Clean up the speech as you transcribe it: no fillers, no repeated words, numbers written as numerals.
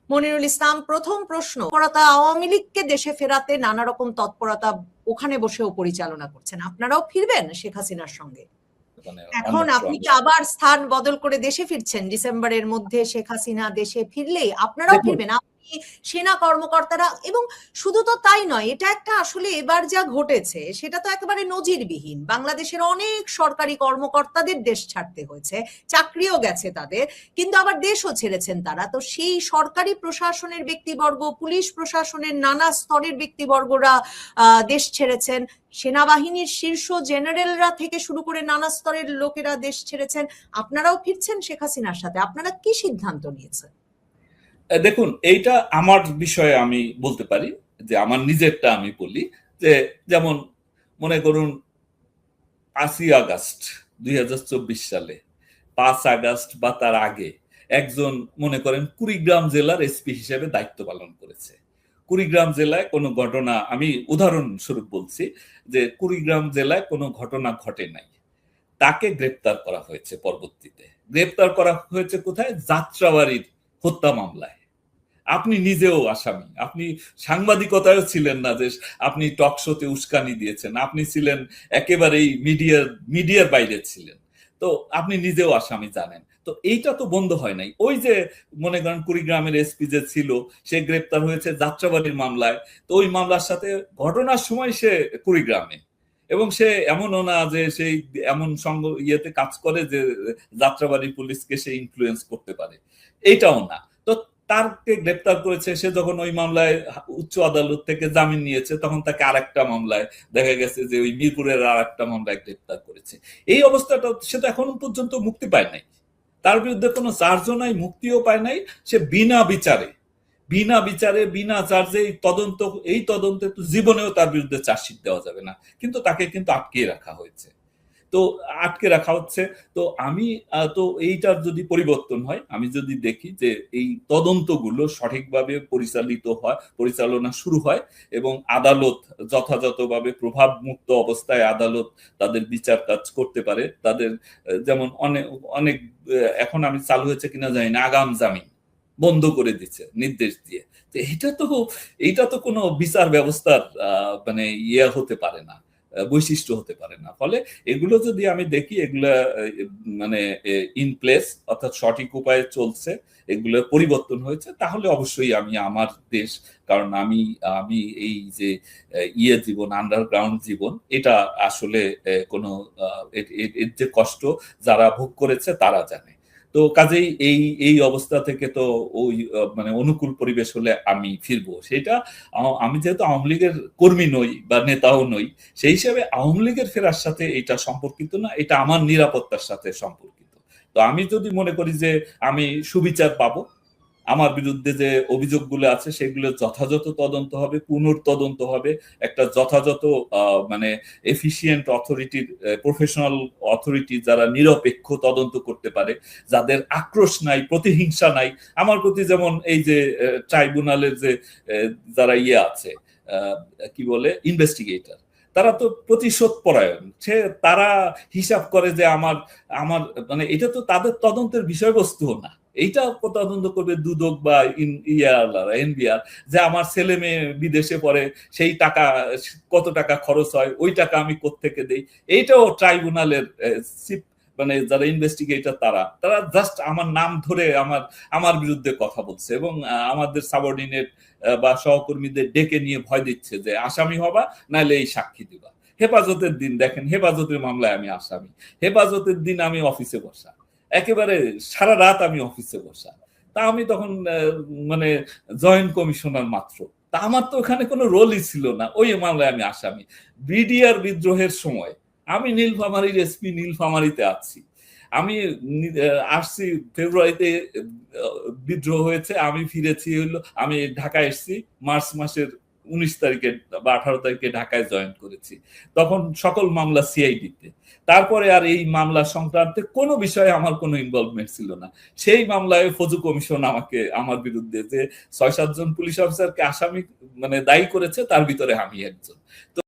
মনিরুল ইসলাম, প্রথম প্রশ্ন, তৎপরতা আওয়ামী লীগকে দেশে ফেরাতে নানা রকম তৎপরতা ওখানে বসেও পরিচালনা করছেন, আপনারাও ফিরবেন শেখ হাসিনার সঙ্গে? এখন আপনি কি আবার স্থান বদল করে দেশে ফিরছেন? ডিসেম্বরের মধ্যে শেখ হাসিনা দেশে ফিরলেই আপনারাও ফিরবেন, আপনি, সেনা কর্মকর্তারা? এবং শুধু তো তাই নয়, এটা একটা আসলে এবার যা ঘটেছে সেটা তো একেবারে নজিরবিহীন। বাংলাদেশের অনেক সরকারি কর্মকর্তাদের দেশ ছাড়তে হয়েছে, চাকরিও গেছে তাদের, কিন্তু আবার দেশও ছেড়েছেন তারা। তো সেই সরকারি প্রশাসনের ব্যক্তিবর্গ, পুলিশ প্রশাসনের নানা স্তরের ব্যক্তিবর্গরা দেশ ছেড়েছেন, সেনাবাহিনীর শীর্ষ জেনারেলরা থেকে শুরু করে নানা স্তরের লোকেরা দেশ ছেড়েছেন। আপনারাও ফিরছেন শেখ হাসিনার সাথে, আপনারা কি সিদ্ধান্ত নিয়েছেন? দেখুন, এইটা আমার বিষয়ে আমি বলতে পারি, যে আমার নিজেরটা আমি বলি, যে যেমন মনে করুন 5ই আগস্ট 2024 সালে, 5 আগস্ট বা তার আগে একজন মনে করেন কুড়িগ্রাম জেলার এসপি হিসেবে দায়িত্ব পালন করেছে। কুড়িগ্রাম জেলায় কোনো ঘটনা, আমি উদাহরণস্বরূপ বলছি, যে কুড়িগ্রাম জেলায় কোনো ঘটনা ঘটে নাই, তাকে গ্রেপ্তার করা হয়েছে। পরবর্তীতে গ্রেপ্তার করা হয়েছে কোথায়? যাত্রাবাড়ির হত্যা মামলায়। আপনি নিজেও আসামি, আপনি সাংবাদিকতায়ও ছিলেন না যে আপনি টক শোতে উস্কানি দিয়েছেন, আপনি ছিলেন একেবারেই মিডিয়ার বাইরে ছিলেন, তো আপনি নিজেও আসামি, জানেন। তো এইটা তো বন্ধ হয় নাই। ওই যে মনে করেন কুড়িগ্রামের এসপি যে ছিল, সে গ্রেপ্তার হয়েছে যাত্রাবাড়ির মামলায়। তো ওই মামলার সাথে ঘটনার সময় সে কুড়িগ্রামে, এবং সে এমনও না যে সেই এমন সঙ্গ ইয়েতে কাজ করে যে যাত্রাবাড়ি পুলিশকে সে ইনফ্লুয়েন্স করতে পারে, এইটাও না। তো তারকে গ্রেপ্তার করেছে, সে যখন ওই মামলায় উচ্চ আদালত থেকে জামিন নিয়েছে, তখন তাকে আরেকটা মামলায় দেখা গেছে যে ওই মিরপুরের আরেকটা মামলায় গ্রেপ্তার করেছে। এই অবস্থাটা, সে তো এখন পর্যন্ত মুক্তি পায় নাই, তার বিরুদ্ধে কোনো চার্জও নাই, মুক্তিও পায় নাই। সে বিনা বিচারে বিনা চার্জে এই তদন্তে তো জীবনেও তার বিরুদ্ধে চার্জশিট দেওয়া যাবে না, কিন্তু তাকে কিন্তু আটকে রাখা হয়েছে। তো আটকে রাখা হচ্ছে। তো আমি তো এইটার যদি পরিবর্তন হয়, আমি যদি দেখি যে এই তদন্তগুলো সঠিকভাবে পরিচালনা শুরু হয়, এবং আদালত যথাযথভাবে প্রভাব মুক্ত অবস্থায় আদালত তাদের বিচার কাজ করতে পারে, তাদের যেমন অনেক অনেক এখন আমি চালু হয়েছে কিনা জানি না, আগাম জামিন বন্ধ করে দিচ্ছে নির্দেশ দিয়ে। তো এইটা তো কোনো বিচার ব্যবস্থার মানে ইয়ে হতে পারে না, বৈশিষ্ট্য হতে পারে না। ফলে এগুলো যদি আমি দেখি, এগুলা মানে ইন প্লেস, অর্থাৎ সঠিক উপায়ে চলছে, এগুলো পরিবর্তন হয়েছে, তাহলে অবশ্যই আমি আমার দেশ, কারণ আমি আমি এই যে জীবন, আন্ডারগ্রাউন্ড জীবন, এটা আসলে কোনো এর যে কষ্ট যারা ভোগ করেছে তারা জানে। তো কাজেই এই অবস্থা থেকে তো ওই মানে অনুকূল পরিবেশ হলে আমি ফিরবো, সেটা আমি যেহেতু আওয়ামী লীগের কর্মী নই বা নেতাও নই, সেই হিসেবে আওয়ামী লীগের ফেরার সাথে এটা সম্পর্কিত না, এটা আমার নিরাপত্তার সাথে সম্পর্কিত। তো আমি যদি মনে করি যে আমি সুবিচার পাবো, আমার বিরুদ্ধে যে অভিযোগগুলো আছে সেগুলো যথাযথ তদন্ত হবে, পুনর্তদন্ত হবে, একটা যথাযথ মানে এফিসিয়েন্ট অথরিটির, প্রফেশনাল অথরিটি যারা নিরপেক্ষ তদন্ত করতে পারে, যাদের আক্রোশ নাই, প্রতিহিংসা নাই। আমার প্রতি যেমন এই যে ট্রাইব্যুনালের যে যারা আছে, কি বলে, ইনভেস্টিগেটর, তারা তো প্রতিশোধ পরায়ণ, তারা হিসাব করে যে আমার আমার মানে এটা তো তাদের তদন্তের বিষয়বস্তু না, এইটা তদন্ত করবে দুদক বা এনবিআর, যে আমার ছেলে মেয়ে বিদেশে পড়ে, সেই টাকা কত টাকা খরচ হয়, ওই টাকা আমি কোত্থেকে দেই। এইটাও ট্রাইব্যুনালের মানে যারা ইনভেস্টিগেটর, তারা জাস্ট আমার নাম ধরে আমার বিরুদ্ধে কথা বলছে, এবং আমাদের সাবঅর্ডিনেট বা সহকর্মীদের ডেকে নিয়ে ভয় দিচ্ছে যে আসামি হবা, নাহলে এই সাক্ষী দিবা। হেফাজতের দিন দেখেন, হেফাজতের মামলায় আমি আসামি, হেফাজতের দিন আমি অফিসে বসা, একেবারে সারা রাত আমি অফিসে বসা। তা আমি তখন মানে জয়েন্ট কমিশনার মাত্র, তা আমার তো ওখানে কোনো রোলই ছিল না, ওই মামলায় আমি আসামি। বিডিআর বিদ্রোহের সময় আমি নীলফামারীর এসপি, নীলফামারীতে আছি। আমি আসছি ফেব্রুয়ারিতে, বিদ্রোহ হয়েছে, আমি ফিরেছি হইলো, আমি ঢাকায় এসেছি মার্চ মাসের 19 তারিখে বা 18 তারিখে ঢাকায় জয়েন করেছি। তখন সকল মামলা সিআইডিতে। তারপরে আর এই মামলা সংক্রান্তে কোনো বিষয়ে আমার কোনো ইনভলভমেন্ট ছিল না। সেই মামলায় ফৌজ কমিশন আমার বিরুদ্ধে যে 6-7 জন পুলিশ অফিসারকে আসামি মানে দায়ী করেছে, তার ভিতরে আমি একজন। তো